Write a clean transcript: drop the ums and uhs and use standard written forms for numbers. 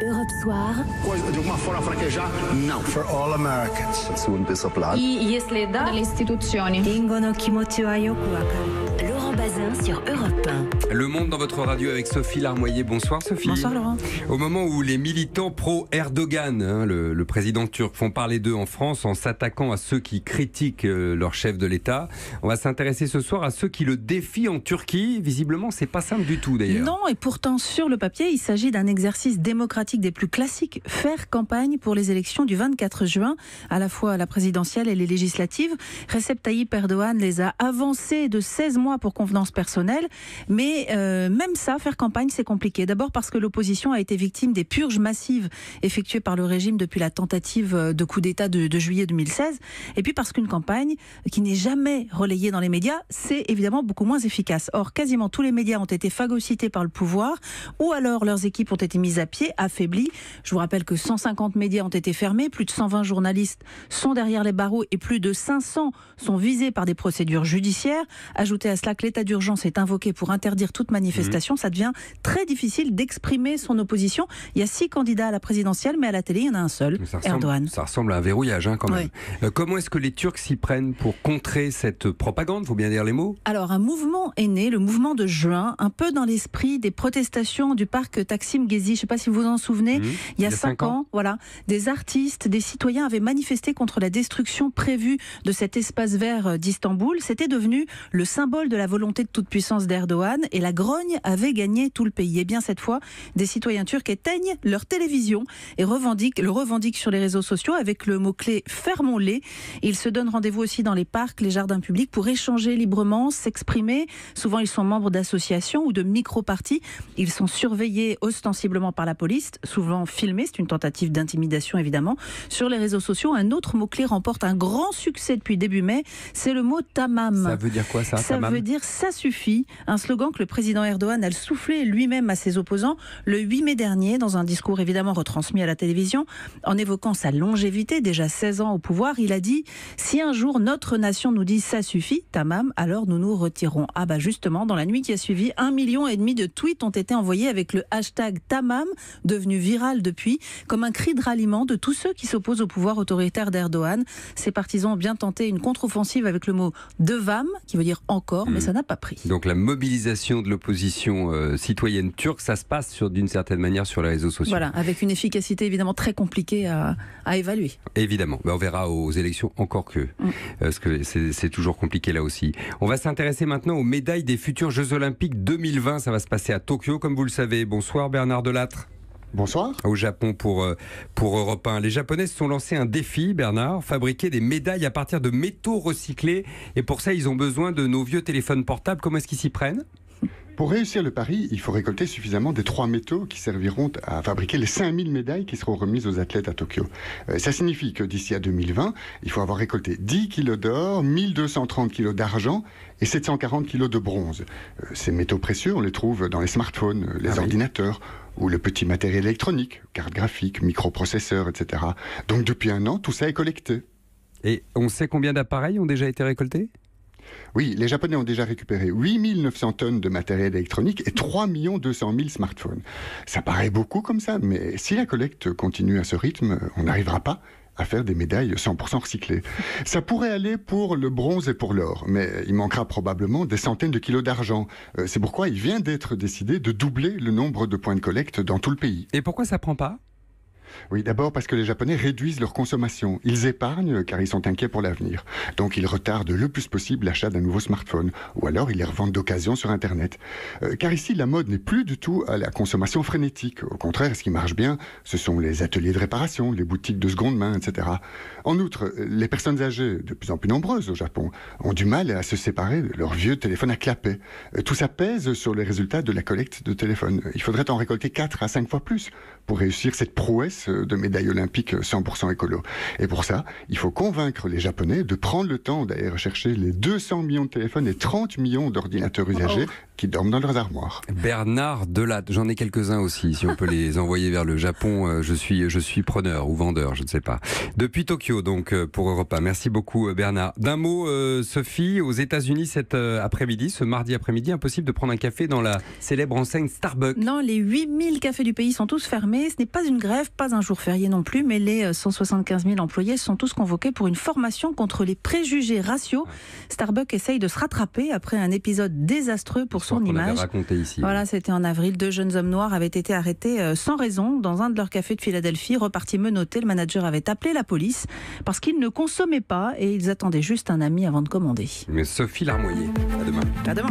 Europe Soir. For all Americans. Если да, dalle istituzioni. Laurent Bazin sur Europe 1. Le Monde dans votre radio avec Sophie Larmoyer. Bonsoir Sophie. Bonsoir Laurent. Au moment où les militants pro-Erdogan, le président turc, font parler d'eux en France en s'attaquant à ceux qui critiquent leur chef de l'État, on va s'intéresser ce soir à ceux qui le défient en Turquie. Visiblement, c'est pas simple du tout d'ailleurs. Non, et pourtant sur le papier, il s'agit d'un exercice démocratique des plus classiques. Faire campagne pour les élections du 24 juin, à la fois la présidentielle et les législatives. Recep Tayyip Erdogan les a avancés de 16 mois pour convenance personnelle, mais même ça, faire campagne, c'est compliqué. D'abord parce que l'opposition a été victime des purges massives effectuées par le régime depuis la tentative de coup d'État de juillet 2016, et puis parce qu'une campagne qui n'est jamais relayée dans les médias, c'est évidemment beaucoup moins efficace. Or, quasiment tous les médias ont été phagocytés par le pouvoir, ou alors leurs équipes ont été mises à pied, affaiblies. Je vous rappelle que 150 médias ont été fermés, plus de 120 journalistes sont derrière les barreaux et plus de 500 sont visés par des procédures judiciaires. Ajoutez à cela que l'état d'urgence est invoqué pour interdire toute manifestation, ça devient très difficile d'exprimer son opposition. Il y a 6 candidats à la présidentielle, mais à la télé, il y en a un seul, Erdogan. Ça ressemble à un verrouillage quand même. Oui. Comment est-ce que les Turcs s'y prennent pour contrer cette propagande, il faut bien dire les mots? Alors, un mouvement est né, le mouvement de juin, un peu dans l'esprit des protestations du parc Taksim Gezi. Je ne sais pas si vous vous en souvenez, il y a 5 ans, voilà, des artistes, des citoyens avaient manifesté contre la destruction prévue de cet espace vert d'Istanbul. C'était devenu le symbole de la volonté de toute puissance d'Erdogan et la grogne avait gagné tout le pays. Et bien cette fois, des citoyens turcs éteignent leur télévision et le revendiquent sur les réseaux sociaux avec le mot-clé « fermons-les ». Ils se donnent rendez-vous aussi dans les parcs, les jardins publics pour échanger librement, s'exprimer. Souvent, ils sont membres d'associations ou de micro-partis. Ils sont surveillés ostensiblement par la police, souvent filmés. C'est une tentative d'intimidation, évidemment. Sur les réseaux sociaux, un autre mot-clé remporte un grand succès depuis début mai. C'est le mot « tamam ». Ça veut dire quoi ça, Ça tamam? veut dire « ça suffit ». Un slogan que le président Erdogan a soufflé lui-même à ses opposants le 8 mai dernier, dans un discours évidemment retransmis à la télévision. En évoquant sa longévité, déjà 16 ans au pouvoir, il a dit « Si un jour notre nation nous dit « ça suffit », tamam, alors nous nous retirons ». Ah bah justement, dans la nuit qui a suivi, 1,5 million de tweets ont été envoyés avec le hashtag tamam, devenu viral depuis, comme un cri de ralliement de tous ceux qui s'opposent au pouvoir autoritaire d'Erdogan. Ses partisans ont bien tenté une contre-offensive avec le mot « devam », qui veut dire « encore », mais ça n'a pas pris. Donc la mobilisation de l'opposition citoyenne turque, ça se passe d'une certaine manière sur les réseaux sociaux. Voilà, avec une efficacité évidemment très compliquée à évaluer. Évidemment, on verra aux élections encore que, parce que c'est toujours compliqué là aussi. On va s'intéresser maintenant aux médailles des futurs Jeux Olympiques 2020. Ça va se passer à Tokyo, comme vous le savez. Bonsoir Bernard Delattre. Bonsoir. Au Japon pour Europe 1. Les Japonais se sont lancés un défi, Bernard, fabriquer des médailles à partir de métaux recyclés. Et pour ça, ils ont besoin de nos vieux téléphones portables. Comment est-ce qu'ils s'y prennent ? Pour réussir le pari, il faut récolter suffisamment des 3 métaux qui serviront à fabriquer les 5000 médailles qui seront remises aux athlètes à Tokyo. Ça signifie que d'ici à 2020, il faut avoir récolté 10 kilos d'or, 1230 kilos d'argent et 740 kilos de bronze. Ces métaux précieux, on les trouve dans les smartphones, les ordinateurs ou le petit matériel électronique, cartes graphiques, microprocesseurs, etc. Donc depuis 1 an, tout ça est collecté. Et on sait combien d'appareils ont déjà été récoltés ? Oui, les Japonais ont déjà récupéré 8900 tonnes de matériel électronique et 3 200 000 smartphones. Ça paraît beaucoup comme ça, mais si la collecte continue à ce rythme, on n'arrivera pas à faire des médailles 100% recyclées. Ça pourrait aller pour le bronze et pour l'or, mais il manquera probablement des centaines de kilos d'argent. C'est pourquoi il vient d'être décidé de doubler le nombre de points de collecte dans tout le pays. Et pourquoi ça prend pas ? Oui, d'abord parce que les Japonais réduisent leur consommation. Ils épargnent car ils sont inquiets pour l'avenir. Donc ils retardent le plus possible l'achat d'un nouveau smartphone. Ou alors ils les revendent d'occasion sur Internet. Car ici, la mode n'est plus du tout à la consommation frénétique. Au contraire, ce qui marche bien, ce sont les ateliers de réparation, les boutiques de seconde main, etc. En outre, les personnes âgées, de plus en plus nombreuses au Japon, ont du mal à se séparer de leur vieux téléphone à clapet. Tout ça pèse sur les résultats de la collecte de téléphones. Il faudrait en récolter 4 à 5 fois plus pour réussir cette prouesse de médailles olympiques 100% écolo. Et pour ça, il faut convaincre les Japonais de prendre le temps d'aller rechercher les 200 millions de téléphones et 30 millions d'ordinateurs usagés qui dorment dans leurs armoires. Bernard Delatte, j'en ai quelques-uns aussi, si on peut les envoyer vers le Japon, je suis preneur ou vendeur, je ne sais pas. Depuis Tokyo, donc, pour Europe 1. Merci beaucoup, Bernard. D'un mot, Sophie, aux États-Unis cet après-midi, ce mardi après-midi, impossible de prendre un café dans la célèbre enseigne Starbucks. Non, les 8000 cafés du pays sont tous fermés. Ce n'est pas une grève, pas un jour férié non plus, mais les 175 000 employés sont tous convoqués pour une formation contre les préjugés raciaux. Starbucks essaye de se rattraper après un épisode désastreux pour son image. Raconté ici. Voilà, c'était en avril. 2 jeunes hommes noirs avaient été arrêtés sans raison dans un de leurs cafés de Philadelphie. Repartis menottés, le manager avait appelé la police parce qu'ils ne consommaient pas et ils attendaient juste un ami avant de commander. Mais Sophie Larmoyer, à demain. À demain.